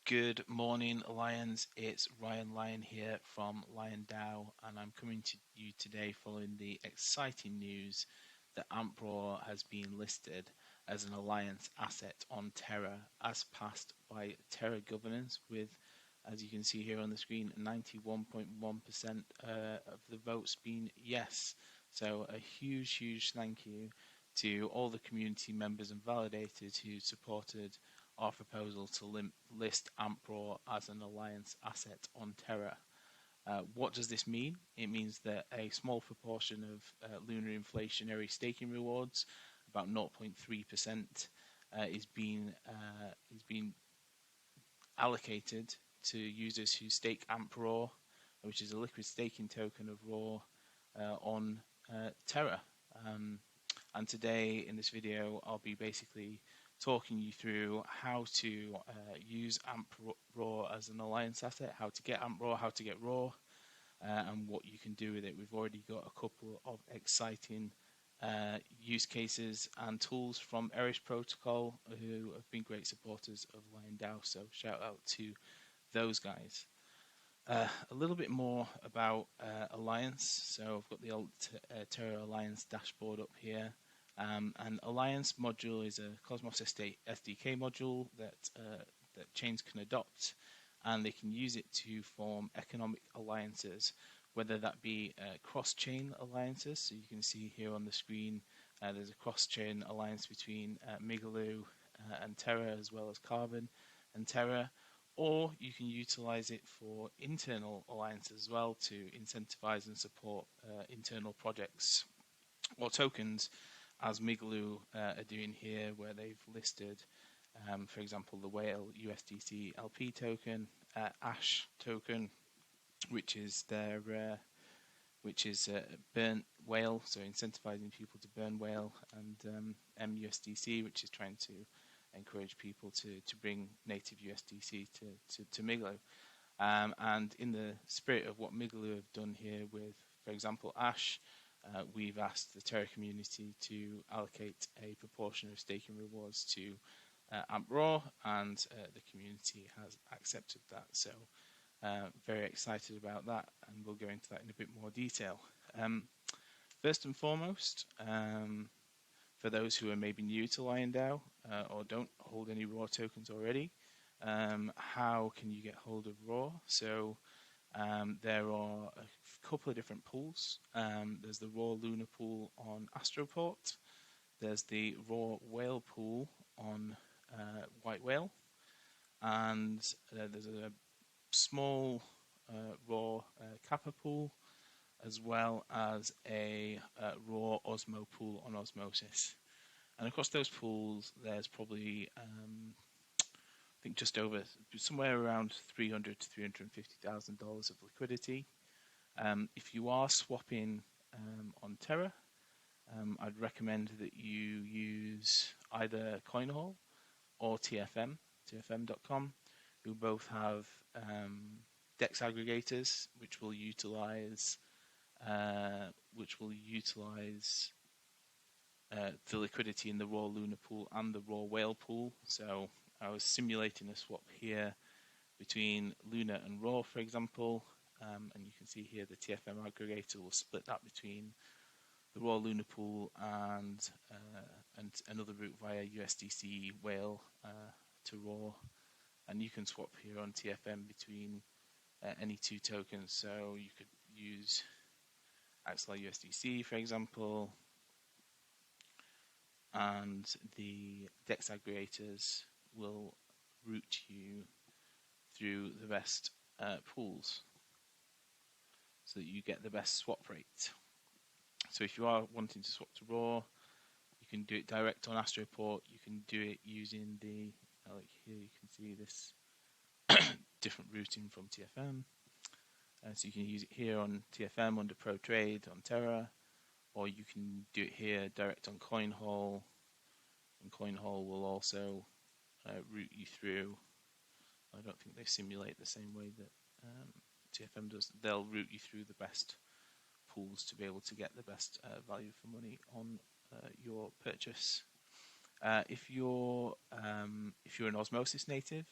Good morning, Lions. It's Lion here from Lion DAO, and I'm coming to you today following the exciting news that ampROAR has been listed as an Alliance asset on Terra, as passed by Terra governance, with, as you can see here on the screen, 91.1% of the votes being yes. So a huge thank you to all the community members and validators who supported our proposal to list ampROAR as an Alliance asset on Terra. What does this mean? It means that a small proportion of lunar inflationary staking rewards, about 0.3%, is being allocated to users who stake ampROAR, which is a liquid staking token of ROAR on Terra. And today in this video, I'll be basically talking you through how to use ampROAR as an Alliance asset, how to get ampROAR, how to get ROAR, and what you can do with it. We've already got a couple of exciting use cases and tools from Erish Protocol, who have been great supporters of Lion DAO, so shout out to those guys. A little bit more about Alliance. So I've got the old Terra Alliance dashboard up here. An Alliance module is a Cosmos SDK module that chains can adopt, and they can use it to form economic alliances, whether that be cross-chain alliances. So you can see here on the screen there's a cross-chain alliance between Migaloo and Terra, as well as Carbon and Terra, or you can utilize it for internal alliances as well to incentivize and support internal projects or tokens, as Migaloo are doing here, where they've listed, for example, the Whale USDC LP token, Ash token, which is their burn whale, so incentivizing people to burn whale, and MUSDC, which is trying to encourage people to bring native USDC to Migaloo. And in the spirit of what Migaloo have done here with, for example, Ash, we've asked the Terra community to allocate a proportion of staking rewards to ampROAR, and the community has accepted that. So very excited about that, and we'll go into that in a bit more detail. First and foremost, for those who are maybe new to Lion DAO or don't hold any ROAR tokens already, how can you get hold of ROAR? So there are a couple of different pools. There's the ROAR Lunar pool on Astroport. There's the ROAR Whale pool on White Whale. And there's a small ROAR Kappa pool, as well as a ROAR Osmo pool on Osmosis. And across those pools, there's probably I think just over, somewhere around $300,000 to $350,000 of liquidity. If you are swapping on Terra, I'd recommend that you use either CoinHall or TFM.com, who both have DEX aggregators, which will utilize the liquidity in the ROAR Lunar pool and the ROAR Whale pool. So I was simulating a swap here between Luna and ROAR, for example, and you can see here the TFM aggregator will split that between the ROAR Luna pool and another route via USDC Whale to ROAR, and you can swap here on TFM between any two tokens. So you could use Axelar USDC, for example, and the DEX aggregators will route you through the best pools so that you get the best swap rate. So if you are wanting to swap to ROAR, you can do it direct on Astroport. You can do it using the, like here you can see this different routing from TFM. So you can use it here on TFM under Pro Trade on Terra, or you can do it here direct on CoinHall, and CoinHall will also route you through. I don't think they simulate the same way that TFM does. They'll route you through the best pools to be able to get the best value for money on your purchase. If you're an Osmosis native,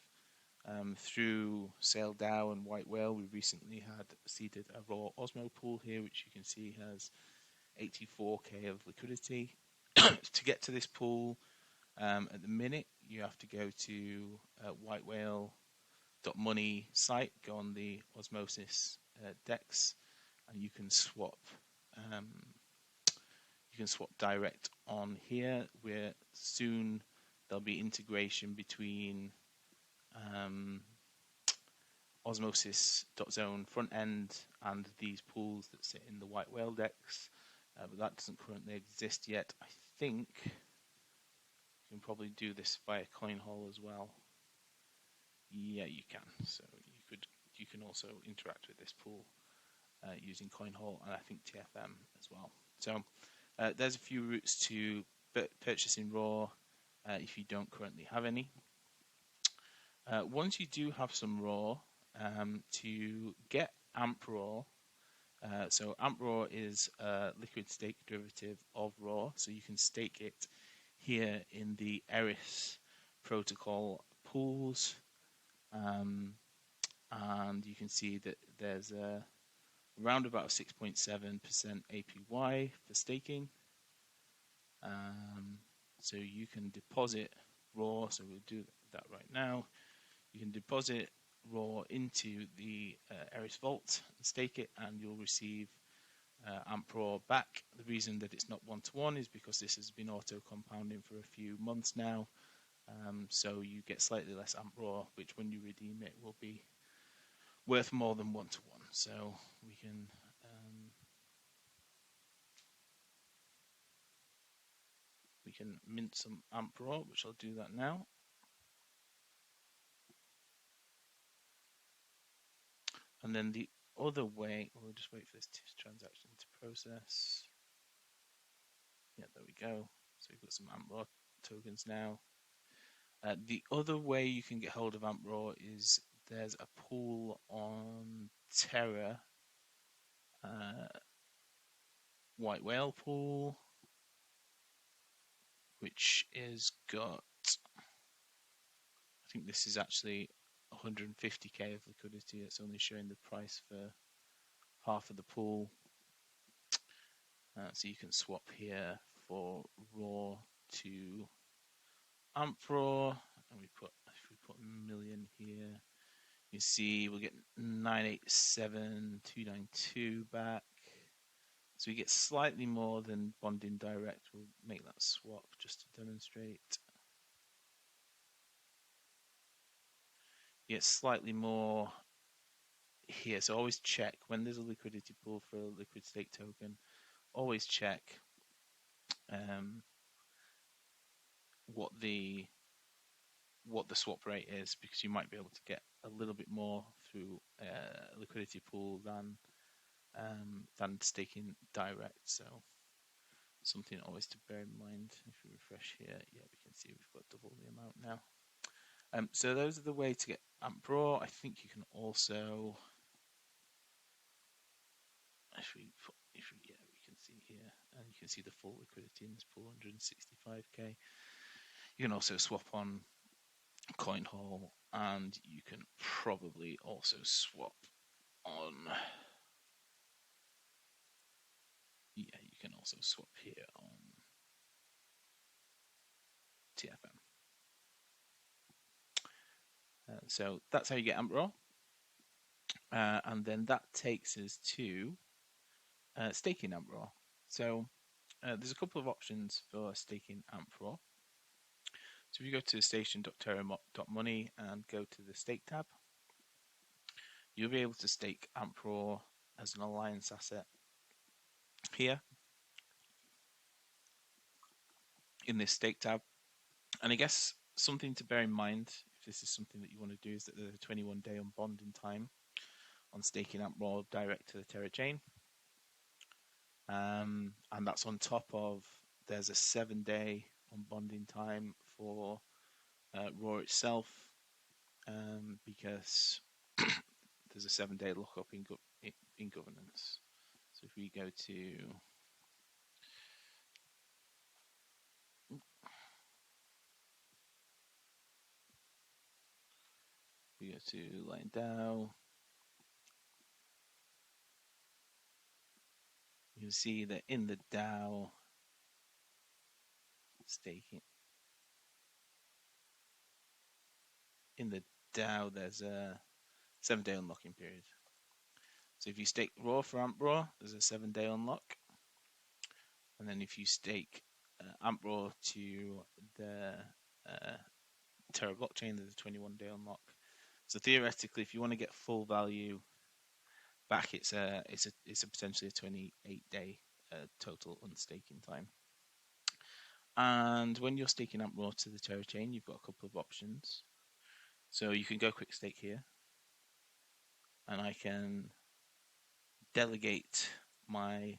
Through Sail DAO and White Whale, we recently had seeded a raw Osmo pool here, which you can see has 84k of liquidity. To get to this pool, at the minute, you have to go to whitewhale.money site, go on the Osmosis DEX, and you can swap. You can swap direct on here. Where soon there'll be integration between Osmosis.zone front end and these pools that sit in the White Whale DEX, but that doesn't currently exist yet. I think you can probably do this via CoinHall as well. Yeah, you can. So you can also interact with this pool using CoinHall and I think TFM as well. So there's a few routes to purchasing raw if you don't currently have any. Once you do have some raw, to get ampROAR, so ampROAR is a liquid stake derivative of raw, so you can stake it here in the Eris protocol pools, and you can see that there's around about 6.7% APY for staking. So you can deposit raw, so we'll do that right now. You can deposit raw into the Eris vault and stake it, and you'll receive ampROAR back. The reason that it's not one-to-one is because this has been auto-compounding for a few months now, so you get slightly less ampROAR, which when you redeem it will be worth more than one-to-one. So we can mint some ampROAR, which I'll do that now. And then the other way, we'll just wait for this transaction to process. Yeah, there we go. So we've got some ampROAR tokens now. The other way you can get hold of ampROAR is there's a pool on Terra, White Whale pool, which is got, I think this is actually 150k of liquidity. It's only showing the price for half of the pool. So you can swap here for raw to ampROAR, and if we put a million here, you see we'll get 987,292 back. So we get slightly more than bonding direct. We'll make that swap just to demonstrate. You get slightly more here. So always check when there's a liquidity pool for a liquid stake token. Always check what the swap rate is, because you might be able to get a little bit more through a liquidity pool than staking direct. So something always to bear in mind. If we refresh here, yeah, we can see we've got double the amount now. So those are the way to get ampROAR. I think you can also, we can see here, and you can see the full liquidity in this pool, 165k. You can also swap on CoinHall, and you can probably also swap on, yeah, you can also swap here on TFM. So that's how you get ampROAR. And then that takes us to staking ampROAR. So there's a couple of options for staking ampROAR. So if you go to station.terra.money and go to the stake tab, you'll be able to stake ampROAR as an alliance asset here in this stake tab. And I guess something to bear in mind, if this is something that you want to do, is that there's a 21-day unbonding time on staking ampROAR direct to the Terra chain. And that's on top of, there's a 7-day unbonding time for RAW itself, because there's a 7-day lockup in governance. So if we go to we go to Lion DAO, you'll see that in the DAO staking, in the DAO there's a 7-day unlocking period. So if you stake raw for ampROAR, there's a 7-day unlock. And then if you stake ampROAR to the Terra Blockchain, there's a 21-day unlock. So theoretically, if you want to get full value back, it's a potentially a 28-day total unstaking time. And when you're staking ampROAR to the Terra chain, you've got a couple of options. So you can go quick stake here, and I can delegate my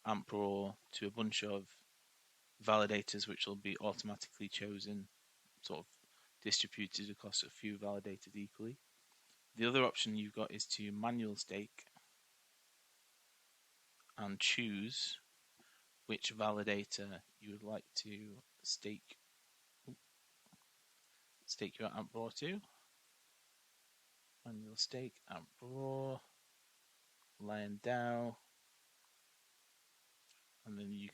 ampROAR to a bunch of validators, which will be automatically chosen, sort of distributed across a few validators equally. The other option you've got is to manual stake and choose which validator you would like to stake your ampROAR to. Manual stake ampROAR, Lion DAO, and then you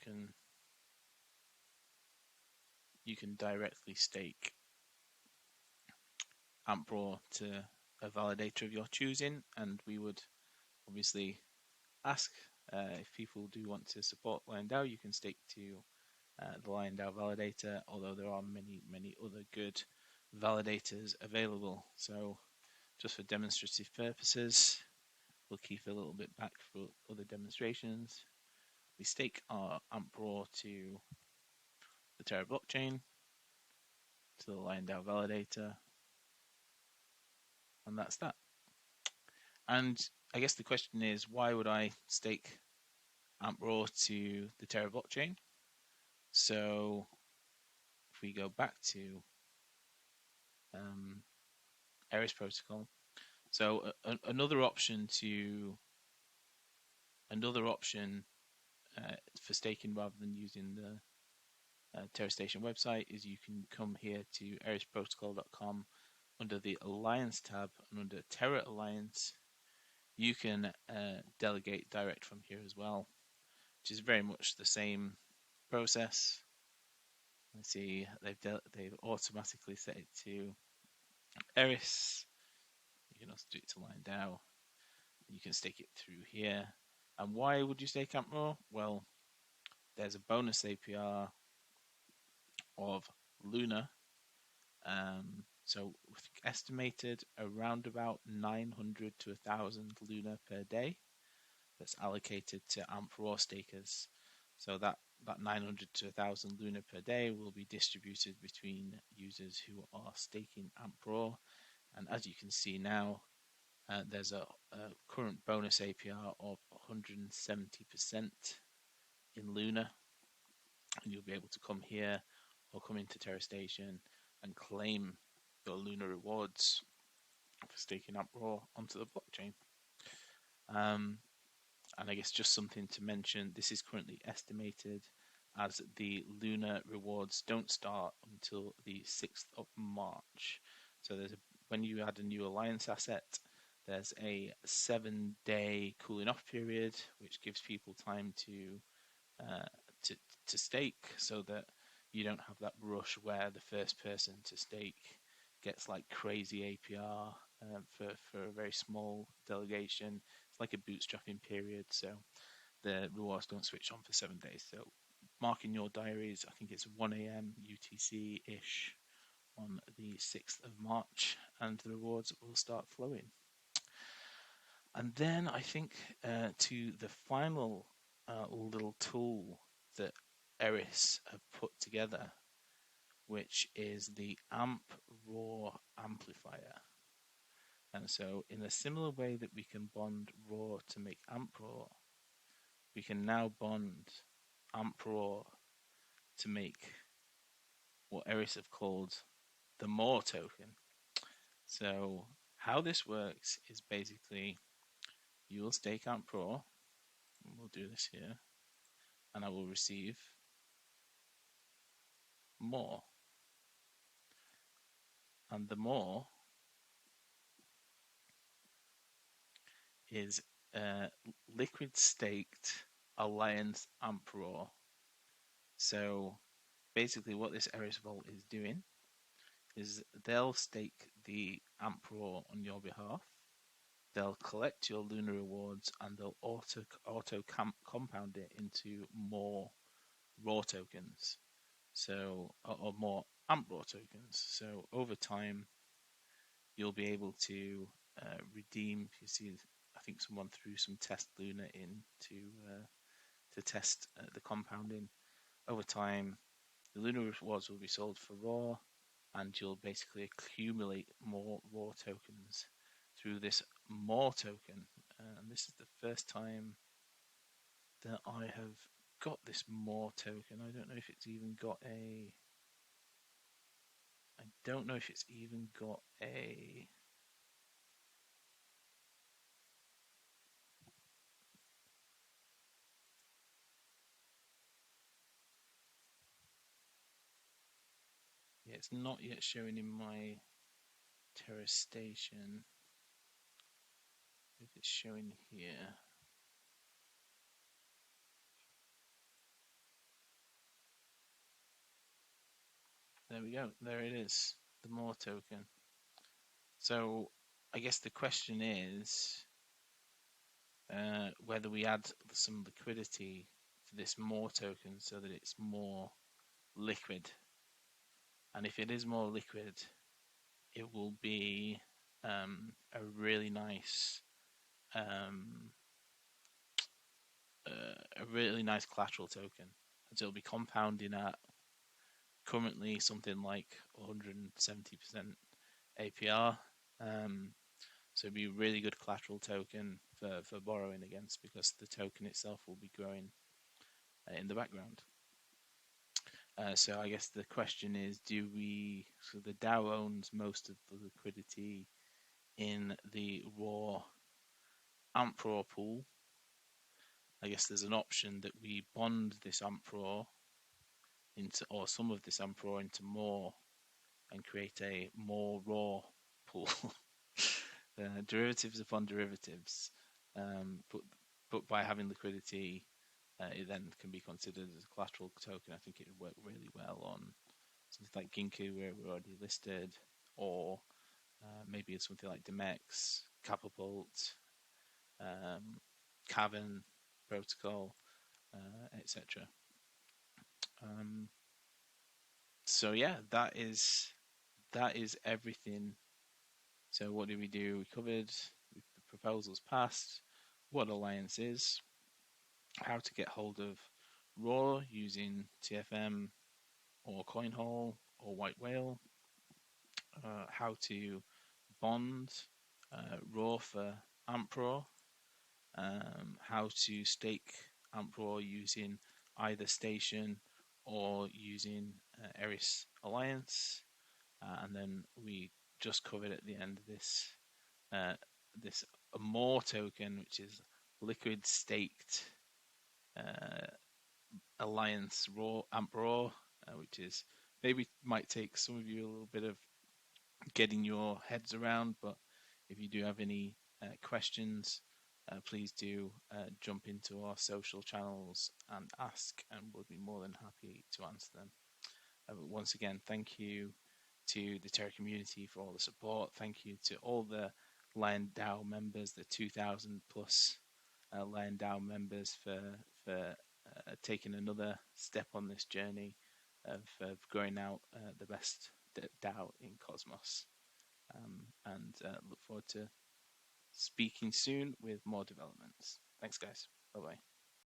can directly stake ampROAR to a validator of your choosing, and we would obviously ask if people do want to support Lion DAO, you can stake to the Lion DAO validator, although there are many other good validators available. So just for demonstrative purposes, we'll keep a little bit back for other demonstrations. We stake our ampROAR to the Terra blockchain, to the Lion DAO validator, and that's that. And I guess the question is, why would I stake ampROAR to the Terra blockchain? So if we go back to Eris protocol, so another option for staking rather than using the Terra Station website is you can come here to erisprotocol.com under the Alliance tab, and under Terra Alliance you can delegate direct from here as well, which is very much the same process. Let's see, they've automatically set it to Eris. You can also do it to Lion DAO. You can stake it through here. And why would you stake ampROAR? Well, there's a bonus APR of Luna. So estimated around about 900 to 1,000 Luna per day that's allocated to ampROAR stakers. So that 900 to 1,000 Luna per day will be distributed between users who are staking ampROAR. And as you can see now, there's a current bonus APR of 170% in Luna, and you'll be able to come here or come into Terra Station and claim your Luna rewards for staking ampROAR onto the blockchain. And I guess just something to mention, this is currently estimated as the Luna rewards don't start until the 6th of March. So when you add a new Alliance asset, there's a 7-day cooling off period, which gives people time to stake, so that you don't have that rush where the first person to stake gets like crazy APR for a very small delegation. It's like a bootstrapping period, so the rewards don't switch on for 7 days. So mark in your diaries, I think it's 1 a.m. UTC-ish on the 6th of March, and the rewards will start flowing. And then I think to the final little tool that Eris have put together, which is the ampROAR amplifier. And so in a similar way that we can bond RAW to make ampROAR, we can now bond ampROAR to make what Eris have called the MOAR token. So how this works is basically you will stake ampROAR, and we'll do this here, and I will receive MOAR. And the MOAR is liquid staked Alliance ampROAR. So basically, what this Eris Vault is doing is they'll stake the ampROAR on your behalf. They'll collect your lunar rewards and they'll auto compound it into more raw tokens. So or more ampROAR tokens. So over time, you'll be able to redeem. You see, I think someone threw some test Luna in to test the compounding. Over time, the Luna rewards will be sold for raw, and you'll basically accumulate more raw tokens through this MOAR token. And this is the first time that I have got this MOAR token. I don't know if it's even got a. I don't know if it's even got a. Yeah, it's not yet showing in my Terra station. If it's showing here. There we go. There it is. The MOAR token. So I guess the question is whether we add some liquidity to this MOAR token so that it's more liquid. And if it is more liquid, it will be a really nice collateral token. So it'll be compounding at currently something like 170% APR. So it'd be a really good collateral token for borrowing against, because the token itself will be growing in the background. So I guess the question is, so the DAO owns most of the liquidity in the raw ampROAR pool. I guess there's an option that we bond this ampROAR into, or some of this ampROAR into MOAR, and create a more raw pool. Derivatives upon derivatives, but by having liquidity, it then can be considered as a collateral token. I think it would work really well on something like Ginkgo, where we're already listed, or maybe it's something like Demex, Catapult, Cavern Protocol, etc. So yeah, that is everything. So what did we do? We covered the proposals passed, what Alliance is, how to get hold of raw using TFM or CoinHall or White Whale, how to bond raw for ampROAR, how to stake ampROAR using either station or using Eris Alliance, and then we just covered at the end this this MOAR token, which is liquid staked Alliance raw ampROAR, which is maybe might take some of you a little bit of getting your heads around, but if you do have any questions, please do jump into our social channels and ask, and we'll be more than happy to answer them. But once again, thank you to the Terra community for all the support. Thank you to all the Lion DAO members, the 2,000 plus Lion DAO members, for taking another step on this journey of growing out the best DAO in Cosmos. And look forward to speaking soon with more developments. Thanks, guys. Bye-bye.